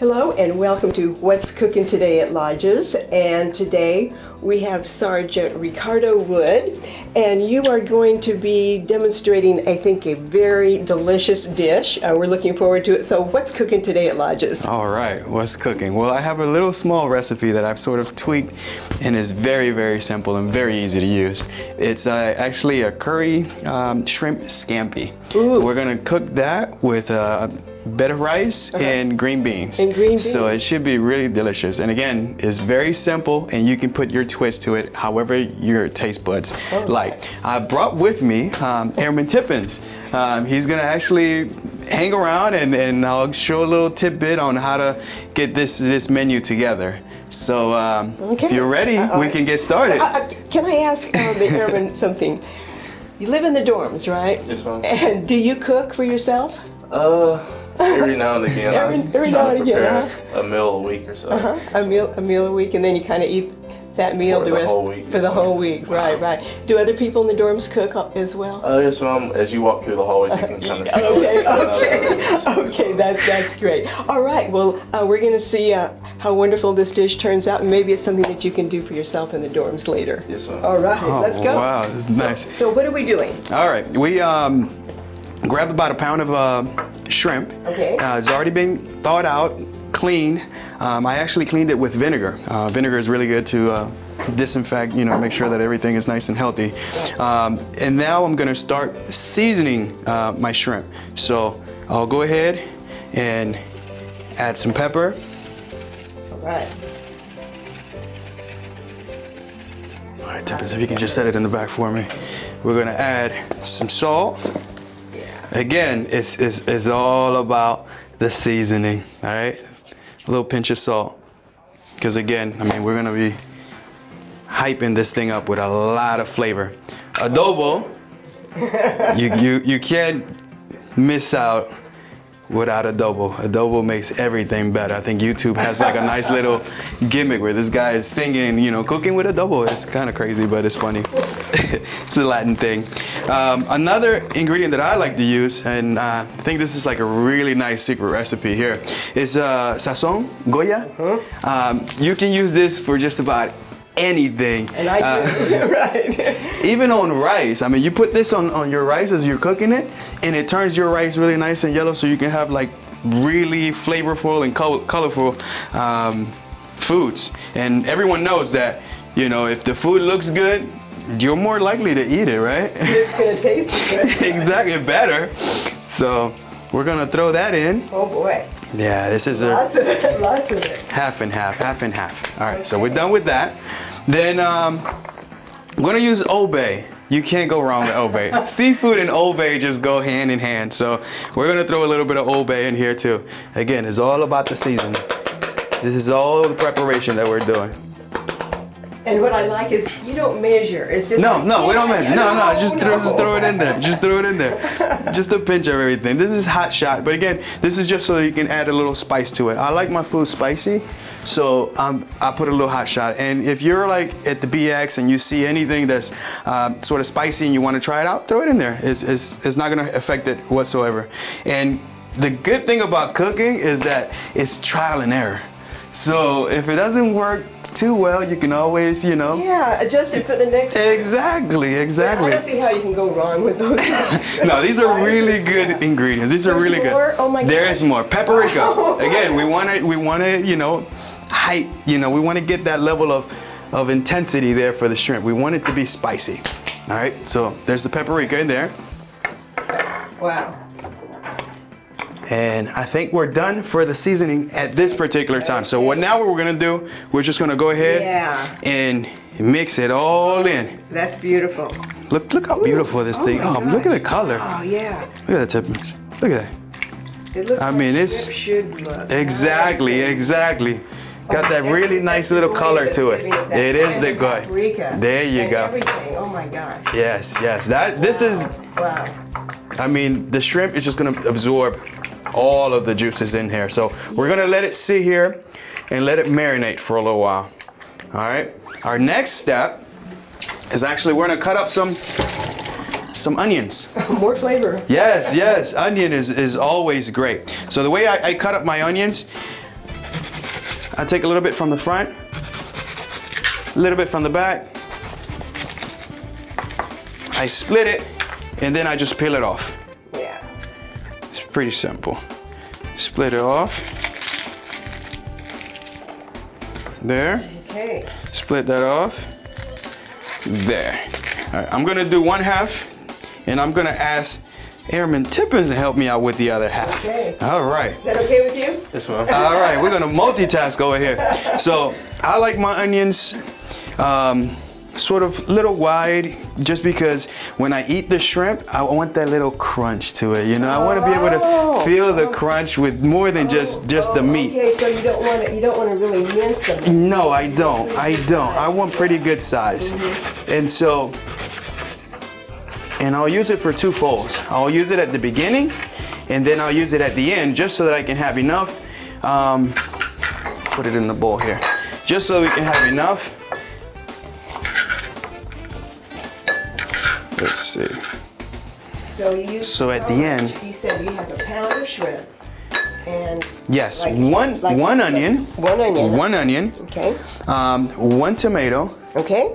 Hello and welcome to What's Cooking Today at Lajes. And today we have Sergeant Ricardo Wood, and you are going to be demonstrating, I think, a very delicious dish. We're looking forward to it. So what's cooking today at Lajes? All right, what's cooking? Well, I have a little small recipe that I've sort of tweaked and is very, very simple and very easy to use. It's actually a curry shrimp scampi. Ooh. We're gonna cook that with bed of rice and green beans. And green beans. So it should be really delicious. And again, it's very simple and you can put your twist to it however your taste buds like. I brought with me Airmen Tippins. He's gonna actually hang around and I'll show a little tidbit on how to get this menu together. So if you're ready, we can get started. Can I ask the Airmen something? You live in the dorms, right? Yes, ma'am. And do you cook for yourself? Every now and again. Every now and again, a meal a week or so. A meal a week, and then you kind of eat that meal For the the rest whole week, for the yes, whole ma'am. week. Right, right. Do other people in the dorms cook as well? Yes, ma'am. As you walk through the hallways, you can kind of smell it. Okay, that's great. All right, well, we're going to see how wonderful this dish turns out, and maybe it's something that you can do for yourself in the dorms later. Yes, ma'am. All right, let's go. Wow, this is nice. So what are we doing? All right, we grabbed about a pound of shrimp. Okay. It's already been thawed out, cleaned. I actually cleaned it with vinegar. Vinegar is really good to disinfect, make sure that everything is nice and healthy. And now I'm gonna start seasoning my shrimp. So I'll go ahead and add some pepper. All right. All right, Tippins, if you can just set it in the back for me. We're gonna add some salt. Again, it's all about the seasoning, all right? A little pinch of salt. Because again, we're gonna be hyping this thing up with a lot of flavor. Adobo, you can't miss out without adobo. Adobo makes everything better. I think YouTube has like a nice little gimmick where this guy is singing, cooking with adobo. It's kind of crazy, but it's funny. It's a Latin thing. Another ingredient that I like to use, and I think this is like a really nice secret recipe here, is sazon, Goya. You can use this for just about anything. And I do, right. Even on rice. You put this on your rice as you're cooking it, and it turns your rice really nice and yellow, so you can have like really flavorful and colorful foods. And everyone knows that, if the food looks good, you're more likely to eat it, right? It's gonna taste good. Exactly, better. So we're gonna throw that in. Oh boy. Yeah, this is Lots of it, lots of it. half and half, half and half. All right, so we're done with that. Then I'm gonna use Old Bay. You can't go wrong with Old Bay. Seafood and Old Bay just go hand in hand. So we're gonna throw a little bit of Old Bay in here too. Again, it's all about the seasoning. This is all the preparation that we're doing. And what I like is you don't measure. It's just No, like, we don't measure. No, just throw it in there. Just throw it in there. Just a pinch of everything. This is hot shot, but again, this is just so you can add a little spice to it. I like my food spicy, so I put a little hot shot. And if you're like at the BX and you see anything that's sort of spicy and you want to try it out, throw it in there. It's not gonna affect it whatsoever. And the good thing about cooking is that it's trial and error. So if it doesn't work too well, you can always, Yeah, adjust it for the next time. Exactly. I don't see how you can go wrong with those. No, these are really good ingredients. These are really more? good. Oh my There God. is more. Paprika. Again, we want to, height. We want to get that level of intensity there for the shrimp. We want it to be spicy. All right. So there's the paprika in there. Wow. And I think we're done for the seasoning at this particular time. So now what we're gonna do, we're just gonna go ahead and mix it all in. That's beautiful. Look how beautiful this thing. my Oh, God. look at the color. Oh yeah. Look at that tip. Look at that. It looks it's like should look. exactly. Got that really nice little color to it. It is the good. Paprika. There you And go. everything. Oh my gosh. Yes. This is. Wow. The shrimp is just gonna absorb all of the juices in here. So we're gonna let it sit here and let it marinate for a little while. All right. Our next step is actually we're gonna cut up some onions. More flavor. Yes, onion is always great. So the way I cut up my onions, I take a little bit from the front, a little bit from the back. I split it, and then I just peel it off. Yeah. It's pretty simple. Split it off. There. Okay. Split that off. There. All right, I'm gonna do one half, and I'm gonna ask Airman Tippin to help me out with the other half. Okay. All right. Is that okay with you? Yes, ma'am. All right, we're gonna multitask over here. So I like my onions sort of little wide, just because when I eat the shrimp, I want that little crunch to it. You know, I want to be able to feel the crunch with more than just the meat. Okay, so you don't want to really mince them. No, I don't. I want pretty good size. And so, and I'll use it for two folds. I'll use it at the beginning, and then I'll use it at the end, just so that I can have enough. Put it in the bowl here, just so we can have enough. Let's see. So at the end, you said you have a pound of shrimp, and yes, like- one onion. One onion. One onion. Okay. One tomato. Okay.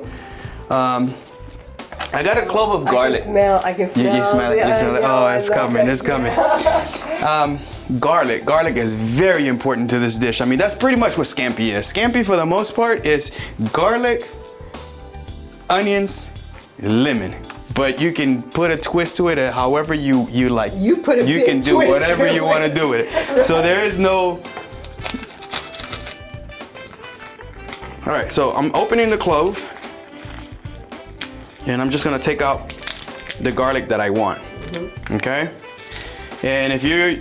I got a clove of garlic. I can smell. You smell it. the You smell it. onion. Oh, I it's love coming. it. It's coming. Garlic. Garlic is very important to this dish. I mean, that's pretty much what scampi is. Scampi, for the most part, is garlic, onions, lemon. But you can put a twist to it however you like. You put a You big can do twist whatever to you it. want to do with it. So there is no. All right. So I'm opening the clove, and I'm just gonna take out the garlic that I want. Okay. And if you're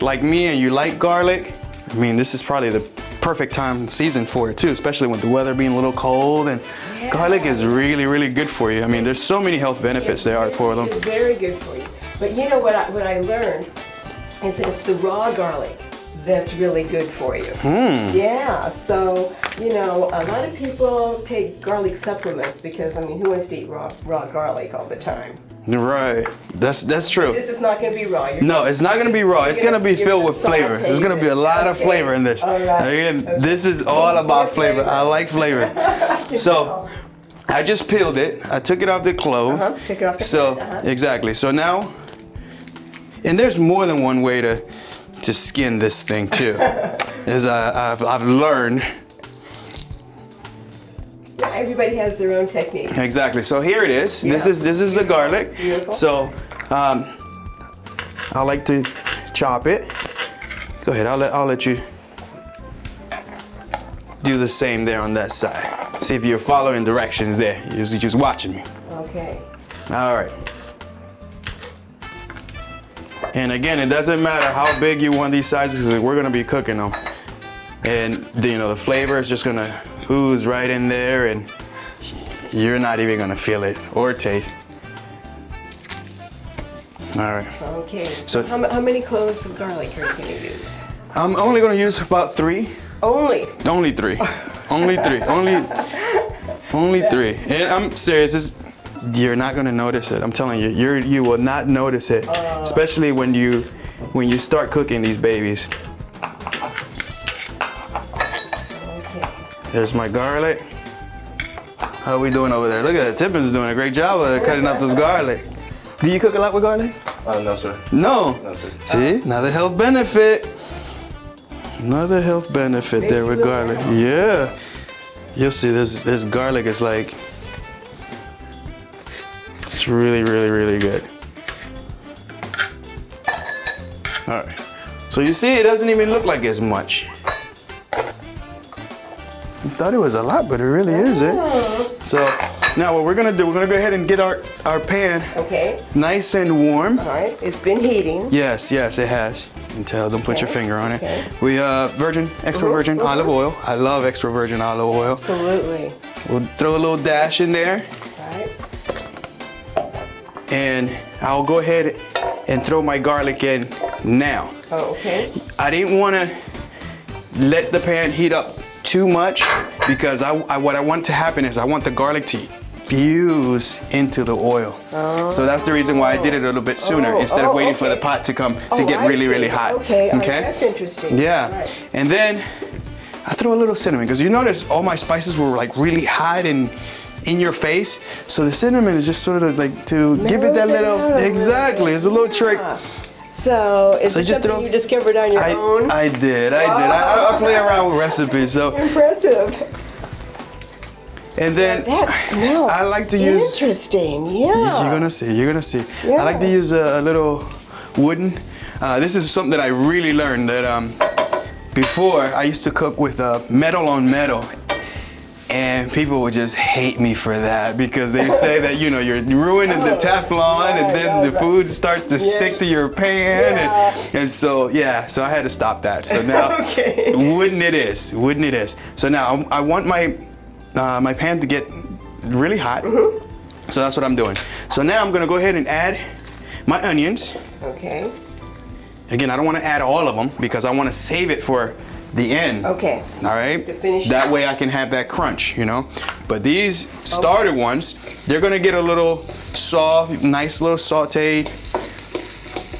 like me and you like garlic, I mean, this is probably the perfect time and season for it too, especially with the weather being a little cold, and garlic is really, really good for you. I mean, there's so many health benefits there are for them. It's very good for you. But you know what I learned is that it's the raw garlic that's really good for you. Yeah, so, you know, a lot of people take garlic supplements because, I mean, who wants to eat raw garlic all the time? Right, that's true. This is not going to be raw. No, it's not gonna be raw. It's gonna be you're filled gonna with flavor. saute There's gonna be a lot of it. flavor in this. All right. Again, Okay. this is all about flavor. I like flavor. So I just peeled it. I took it off the clove. Took it off the So head, exactly. So now, and there's more than one way to skin this thing too. As I've learned. Everybody has their own technique. Exactly. So here it is. This is the garlic. Beautiful. So I like to chop it. Go ahead. I'll let you do the same there on that side. See if you're following directions there. You're just watching me. Okay. All right. And again, it doesn't matter how big you want these sizes, because we're gonna be cooking them. And the flavor is just gonna ooze right in there, and you're not even gonna feel it or taste. All right. Okay. So- So how many cloves of garlic are you going to use? I'm only gonna use about 3. Only. Only 3. Only 3. Only 3. And I'm serious. You're not gonna notice it. I'm telling you. You will not notice it, especially when you start cooking these babies. Okay. There's my garlic. How are we doing over there? Look at that. Tippin's doing a great job of cutting up this garlic. Do you cook a lot with garlic? No, sir. No. No, sir. See, another health benefit. Another health benefit there with garlic. Yeah. You'll see this garlic is like, it's really, really, really good. All right. So you see, it doesn't even look like it's much. I thought it was a lot, but it really isn't. So now what we're gonna do, we're gonna go ahead and get our pan Okay. nice and warm. All right. It's been heating. Yes, it has. You can tell, don't put your finger on it. Okay. We extra virgin olive oil. I love extra virgin olive oil. Absolutely. We'll throw a little dash in there, Right. and I'll go ahead and throw my garlic in now. Oh, okay. I didn't want to let the pan heat up too much, because what I want to happen is I want the garlic to fuse into the oil. So that's the reason why I did it a little bit sooner, instead of waiting for the pot to come to get I really, see. really hot. Okay. All right. That's interesting. Yeah. Right. And then I throw a little cinnamon because you notice all my spices were like really hot and in your face. So the cinnamon is just sort of like to give it that little, exactly, it's a little trick. So is this just something you discovered on your own? I did. I play around with recipes. So impressive. And then That smells I like to use. interesting. Yeah. You're gonna see. You're gonna see. Yeah. I like to use a little wooden. This is something that I really learned that before I used to cook with metal on metal, and people would just hate me for that because they say that you're ruining the Teflon, and then the food starts to stick to your pan, and so I had to stop that. So now wooden it is. Wooden it is. So now I want my pan to get really hot. So that's what I'm doing. So now I'm gonna go ahead and add my onions. Okay. Again, I don't want to add all of them because I want to save it for the end. Okay. All right. To finish that way I can have that crunch, But these starter ones, they're gonna get a little soft, nice little sauteed.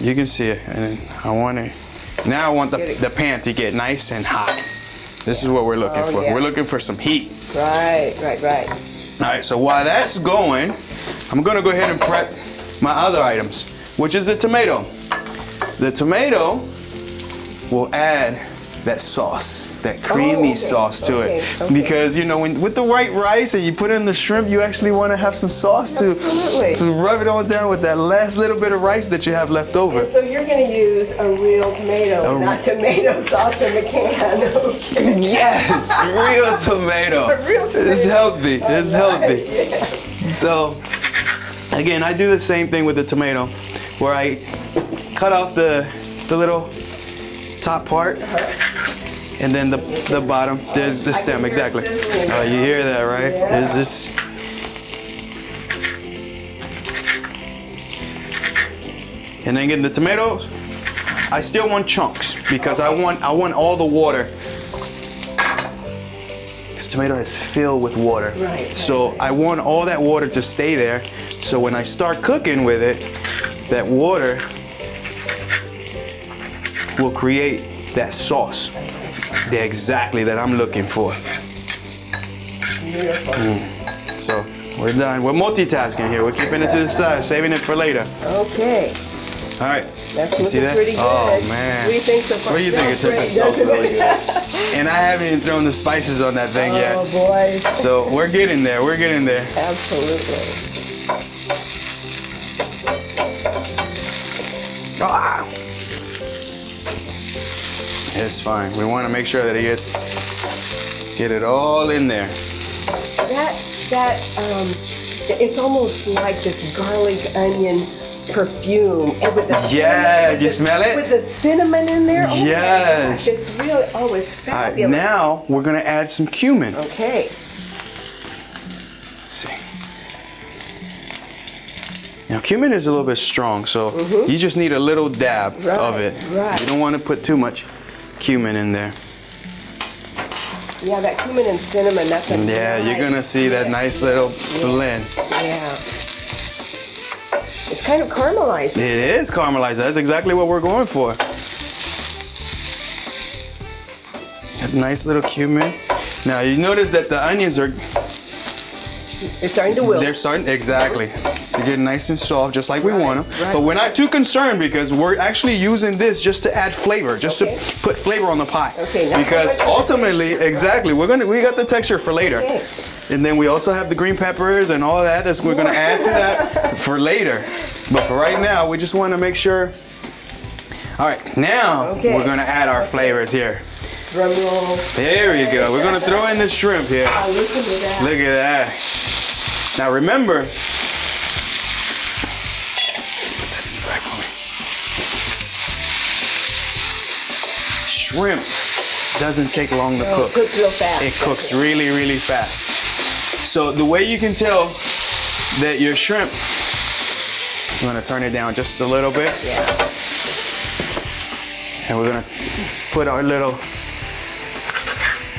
You can see it, and I want the pan to get nice and hot. This is what we're looking for. Yeah. We're looking for some heat. Right. All right, so while that's going, I'm gonna go ahead and prep my other items, which is the tomato. The tomato will add that sauce, that creamy sauce to it. Because with the white rice and you put in the shrimp, you actually want to have some sauce to rub it on down with that last little bit of rice that you have left over. And so you're going to use a real tomato, not tomato sauce in the can. Okay. Yes, real tomato. A real tomato. It's healthy. It's healthy. Yes. So, again, I do the same thing with the tomato, where I cut off the little top part, and then the bottom. There's the stem, exactly. Oh, you hear that, right? Yeah. There's this. And then again, the tomatoes, I still want chunks because I want all the water. This tomato is filled with water. Right. So I want all that water to stay there. So when I start cooking with it, that water will create that sauce exactly that I'm looking for. Beautiful. So we're done. We're multitasking here. We're keeping it to the side, saving it for later. Okay. All right. That's You see looking that? pretty good. Oh man. What do you think so far? What do you think? It took smells really good. And I haven't even thrown the spices on that thing yet. Oh boy. So we're getting there. We're getting there. Absolutely. Ah. It's fine. We want to make sure that it get it all in there. It's almost like this garlic onion perfume. And with the You smell it? With the cinnamon in there. Oh Yes. my gosh, it's really always All right, fabulous. now we're gonna add some cumin. Okay. Let's see. Now cumin is a little bit strong, so you just need a little dab of it. Right. You don't want to put too much cumin in there. Yeah, that cumin and cinnamon, that's a You're gonna see that nice little blend. Yeah. It's kind of caramelized. It is caramelized. That's exactly what we're going for. That nice little cumin. Now you notice that the onions are They're starting to wilt. They're starting, exactly. They're getting nice and soft, just like we want them. right. But we're not too concerned because we're actually using this just to add flavor, just to put flavor on the pie. Okay, now because ultimately, exactly, we got the texture for later. Okay. And then we also have the green peppers and all that we're gonna add to that for later. But for right now, we just wanna make sure. All right, now we're gonna add our flavors here. Drum roll. There you go. We're gonna throw in the shrimp here. Oh, listen to that. Look at that. Now remember, let's put that in the back for me. Shrimp doesn't take long to cook. It cooks real fast. It cooks really, really fast. So the way you can tell that your shrimp, I'm gonna turn it down just a little bit. Yeah. And we're gonna put our little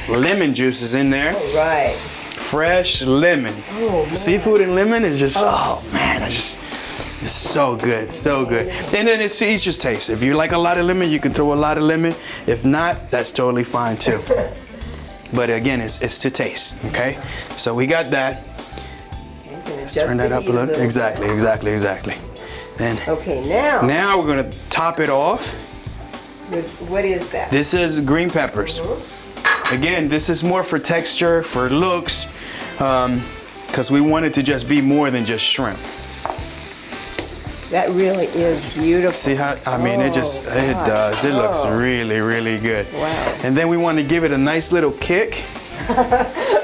lemon juices in there. All right. Fresh lemon. Oh, man. Seafood and lemon is just, oh man, it's so good, so good. And then it's to each taste. If you like a lot of lemon, you can throw a lot of lemon. If not, that's totally fine too. but again, it's to taste, okay? So we got that. Let's turn that up a little. Exactly. Then, okay, now we're gonna top it off. What is that? This is green peppers. Again, this is more for texture, for looks, because we want it to just be more than just shrimp. That really is beautiful. See how, I mean, it does. It looks really, really good. Wow. And then we want to give it a nice little kick.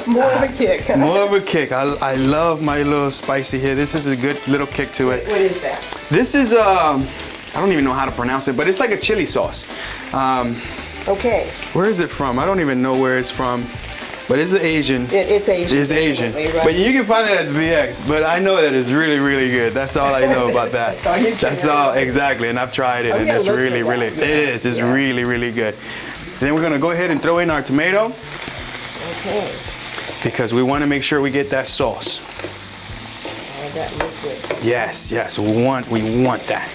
More of a kick. More of a kick. I love my little spicy here. This is a good little kick to it. What is that? This is, I don't even know how to pronounce it, but it's like a chili sauce. Okay. Where is it from? I don't even know where it's from. But it's Asian. It's Asian. It's Asian. Right? But you can find that at the VX. But I know that it's really, really good. That's all I know about that. That's all, exactly. And I've tried it, and it's really, really, it is. It's really, really good. Then we're gonna go ahead and throw in our tomato. Okay. Because we want to make sure we get that sauce. Oh, that liquid. Yes, we want that.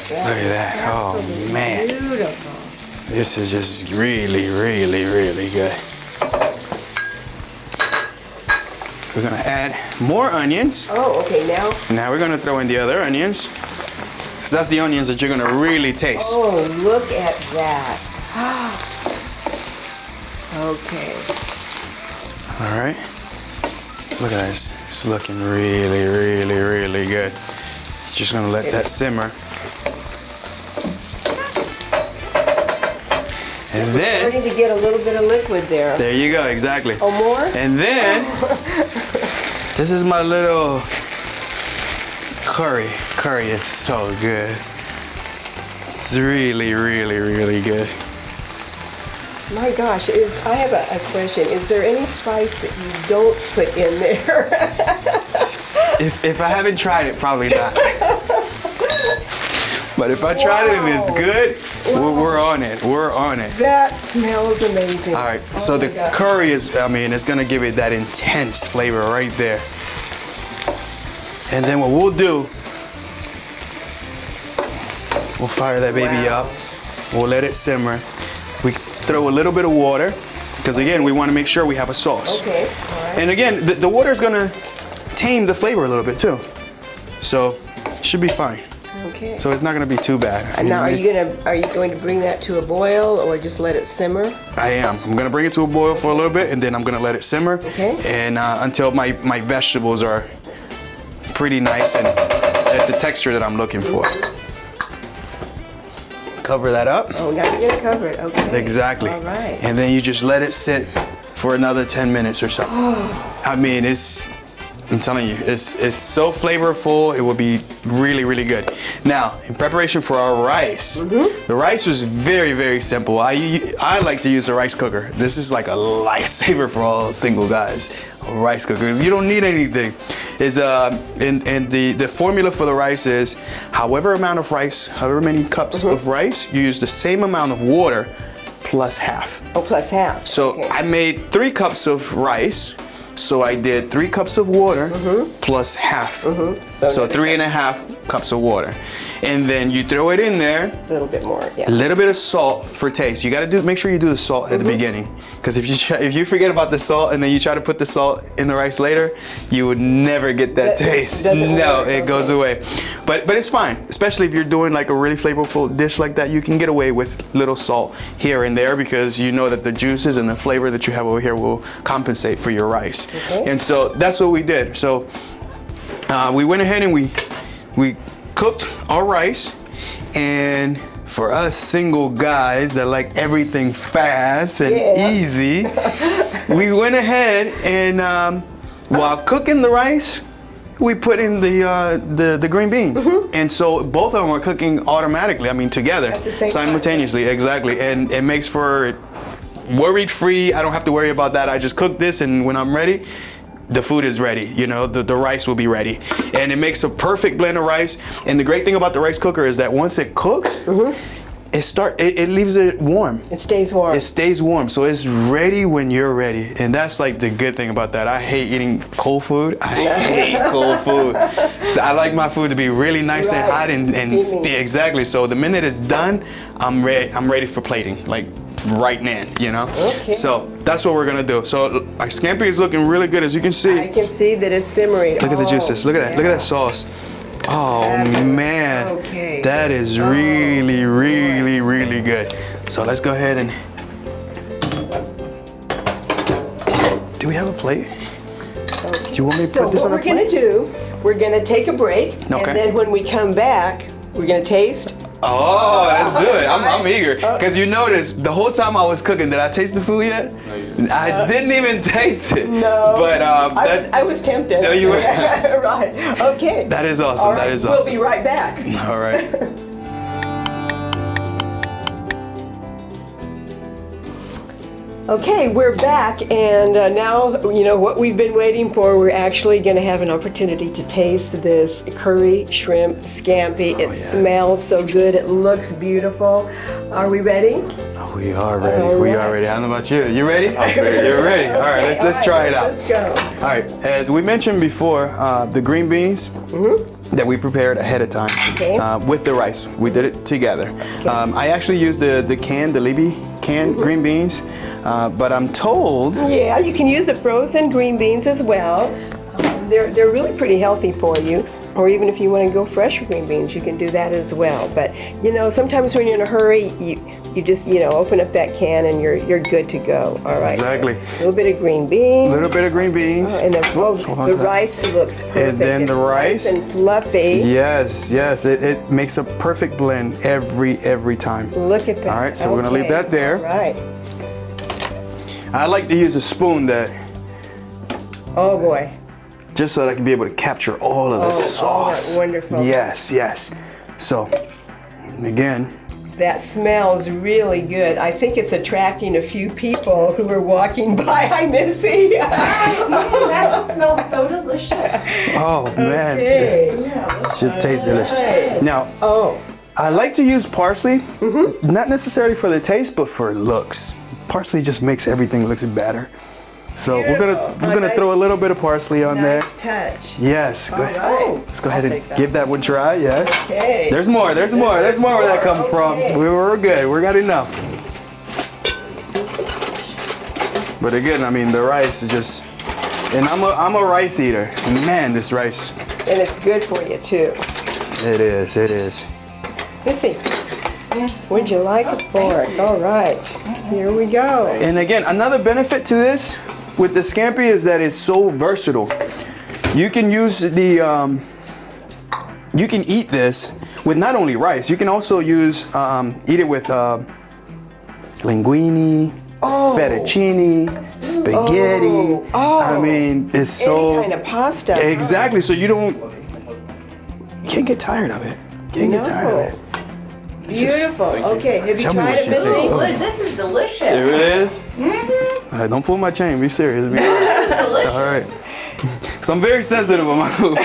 Look at that. Oh man. Beautiful. This is just really, really, really good. We're gonna add more onions. Oh, okay, now? Now we're gonna throw in the other onions. So that's the onions that you're gonna really taste. Oh, look at that. Okay. All right. So look at this. It's looking really, really, really good. Just gonna let that simmer. And then, starting to get a little bit of liquid there. There you go, exactly. Oh, more? And then, this is my little curry. Curry is so good. It's really, really, really good. My gosh, I have a question. Is there any spice that you don't put in there? If I haven't tried it, probably not. But if I tried it and it's good, we're on it. We're on it. That smells amazing. All right, so the curry is, I mean, it's gonna give it that intense flavor right there. And then what we'll do, we'll fire that baby up. We'll let it simmer. We throw a little bit of water, because again, we wanna make sure we have a sauce. Okay, all right. And again, the water is gonna tame the flavor a little bit too. So, it should be fine. Okay. So it's not going to be too bad. And now, are you going to bring that to a boil or just let it simmer? I am. I'm going to bring it to a boil for a little bit, and then I'm going to let it simmer. Okay. And until my vegetables are pretty nice and at the texture that I'm looking for. Cover that up. Oh, now you're going to cover it. Okay. Exactly. All right. And then you just let it sit for another 10 minutes or so. I mean, I'm telling you, it's so flavorful. It will be really, really good. Now, in preparation for our rice, the rice was very, very simple. I like to use a rice cooker. This is like a lifesaver for all single guys. Rice cookers, you don't need anything. And the formula for the rice is, however many cups of rice, you use the same amount of water plus half. Oh, plus half. So okay. I made 3 cups of rice. So I did 3 cups of water plus half. So 3.5 cups of water. And then you throw it in there. A little bit more, yeah. A little bit of salt for taste. You gotta make sure you do the salt at the beginning. Because if you forget about the salt and then you try to put the salt in the rice later, you would never get that taste. No, it goes away. But it's fine, especially if you're doing like a really flavorful dish like that. You can get away with little salt here and there because you know that the juices and the flavor that you have over here will compensate for your rice. Okay. And so that's what we did. So we went ahead and we cooked our rice, and for us single guys that like everything fast and easy, we went ahead and while cooking the rice, we put in the green beans. And so both of them are cooking automatically, I mean together, simultaneously, exactly. And it makes for worried-free. I don't have to worry about that. I just cook this, and when I'm ready, the food is ready, you know, the rice will be ready. And it makes a perfect blend of rice. And the great thing about the rice cooker is that once it cooks, it leaves it warm. It stays warm. It stays warm, so it's ready when you're ready. And that's like the good thing about that. I hate eating cold food. I hate cold food. So I like my food to be really nice and hot and exactly. So the minute it's done, I'm ready for plating. Like right in, you know? Okay. So that's what we're gonna do. So our scampi is looking really good, as you can see. I can see that it's simmering. Look at the juices. Look at that. Look at that sauce. Oh man, Okay. that is really, really, really good. So let's go ahead and. Do we have a plate? Do you want me to So put this what on a we're gonna plate? do, we're gonna take a break, Okay. and then when we come back, we're gonna taste. Oh, let's do it. I'm eager. Because you notice, the whole time I was cooking, did I taste the food yet? No, you didn't. I didn't even taste it. No. But I was tempted. No, you were. Right. Okay. That is awesome. All That right, is awesome. We'll be right back. All right. Okay, we're back, and now, you know, what we've been waiting for, we're actually going to have an opportunity to taste this curry shrimp scampi. It smells so good. It looks beautiful. Are we ready? We are ready. All We right. are ready. I don't know about you. You ready? I'm ready. You're ready. All right, Okay, let's try it out. Let's go. All right, as we mentioned before, the green beans that we prepared ahead of time Okay. with the rice. We did it together. I actually used the Libby canned green beans, but I'm told. Yeah, you can use the frozen green beans as well. They're really pretty healthy for you. Or even if you want to go fresh green beans, you can do that as well. But you know, sometimes when you're in a hurry, you just, you know, open up that can and you're good to go. All right. Exactly. So, a little bit of green beans. A little bit of green beans. And the hold on. rice looks perfect. And then the It's rice. nice and fluffy. Yes, yes. It makes a perfect blend every time. Look at that. All right, so we're gonna leave Okay. that there. All right. I like to use a spoon that, Oh boy. just so that I can be able to capture all of the all that sauce. wonderful. Yes, yes. So, again, That smells really good. I think it's attracting a few people who are walking by. Hi, Missy. That smells so delicious. oh man, Okay. it should taste delicious. right. Now, Oh, I like to use parsley, not necessarily for the taste, but for looks. Parsley just makes everything looks better. So we're Beautiful. gonna Nice- throw a little bit of parsley on there. nice touch. Yes, go All ahead. right. Let's go ahead and give that one a try. Yes. Okay. There's more. There's more. There's more where that comes from. Okay. We're good. We got enough. But again, I mean, the rice is just, and I'm a rice eater. And man, this rice, And it's good for you too. it is. It is. Missy, would you like a fork? All right. Here we go. And again, another benefit to this with the scampi is that it's so versatile. You can use the, you can eat this with not only rice. You can also use, eat it with linguine, fettuccine, spaghetti. I mean, it's so Any kind of pasta. exactly. So you can't get tired of it. Can't get tired of it. Beautiful. Okay. Have you Tell me tried what it, you Missy? think. Wood, this is delicious. It is. Don't pull my chain. Be serious. This is delicious. All right. So I'm very sensitive on my food. I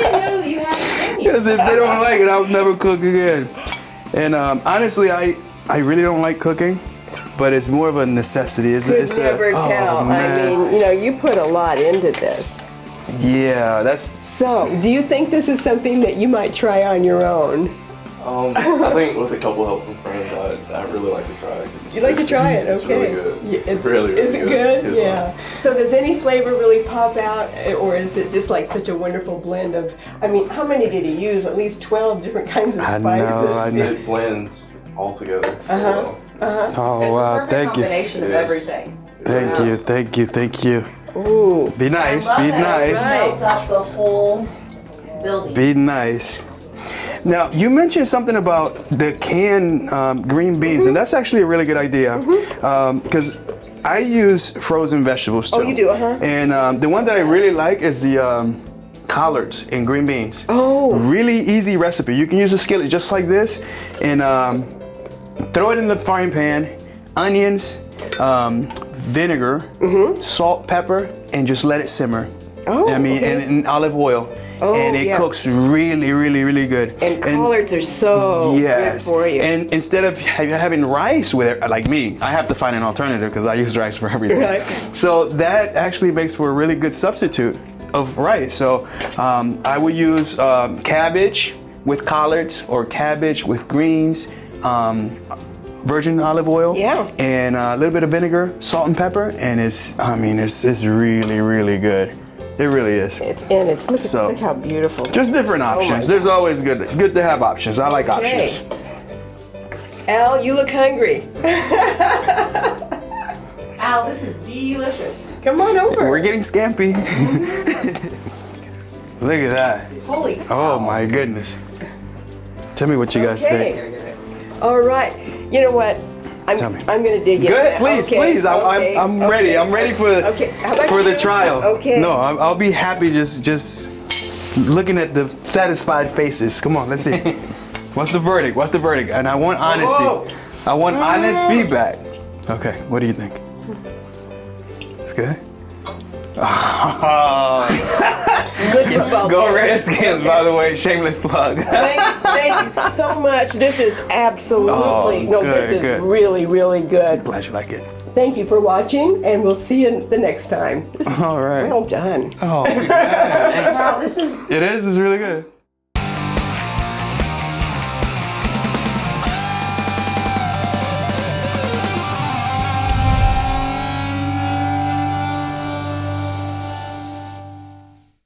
didn't know you had it in you. Because if they don't like it, I'll never cook again. And honestly, I really don't like cooking, but it's more of a necessity. Could never tell. I mean, you know, you put a lot into this. yeah, that's So, do you think this is something that you might try on your own? I think with a couple helpful friends, I really like to try it. You like to try it, It's okay? really good. Yeah, it's, really, really is it good? It's Yeah. So does any flavor really pop out, or is it just like such a wonderful blend of? I mean, how many did he use? At least 12 different kinds of I know, spices. I know. It blends all together so well. oh It's wow, a perfect thank you, combination of Yes. everything. thank you, thank you, thank you. Ooh. Be nice, I love be that. nice, Right. It melts up the whole building. be nice. Now you mentioned something about the canned green beans, and that's actually a really good idea because I use frozen vegetables too. Oh, you do, uh-huh. And the one that I really like is the collards and green beans. Oh. Really easy recipe. You can use a skillet just like this and throw it in the frying pan, onions, vinegar, salt, pepper, and just let it simmer. Oh, I mean, okay. and olive oil. Oh, and it yeah. cooks really, really, really good. And collards are so yes. good for you. And instead of having rice with it, like me, I have to find an alternative because I use rice for everything. Right. So that actually makes for a really good substitute of rice. So I would use cabbage with collards or cabbage with greens. virgin olive oil. Yeah. And a little bit of vinegar, salt and pepper, and it's really, really good. It really is. Look how beautiful. Just different options. There's always good to have options. I like options. Al, you look hungry. Al, this is delicious. Come on over. We're getting scampi. Look at that. Holy Oh my goodness. Tell me what you guys think. All right. You know what? Tell me. I'm going to dig in. Good, please, please. I'm ready. I'm ready for the trial. Okay. No, I'll be happy just looking at the satisfied faces. Come on, let's see. What's the verdict? What's the verdict? And I want honesty. Oh. I want honest feedback. Okay, what do you think? It's good? Good info. Go Redskins, by the way. Shameless plug. Thank you so much. This is absolutely, this is really, really good. Glad you like it. Thank you for watching, and we'll see you the next time. This is All right. well done. Oh, yeah. Wow, this is It is. It's really good.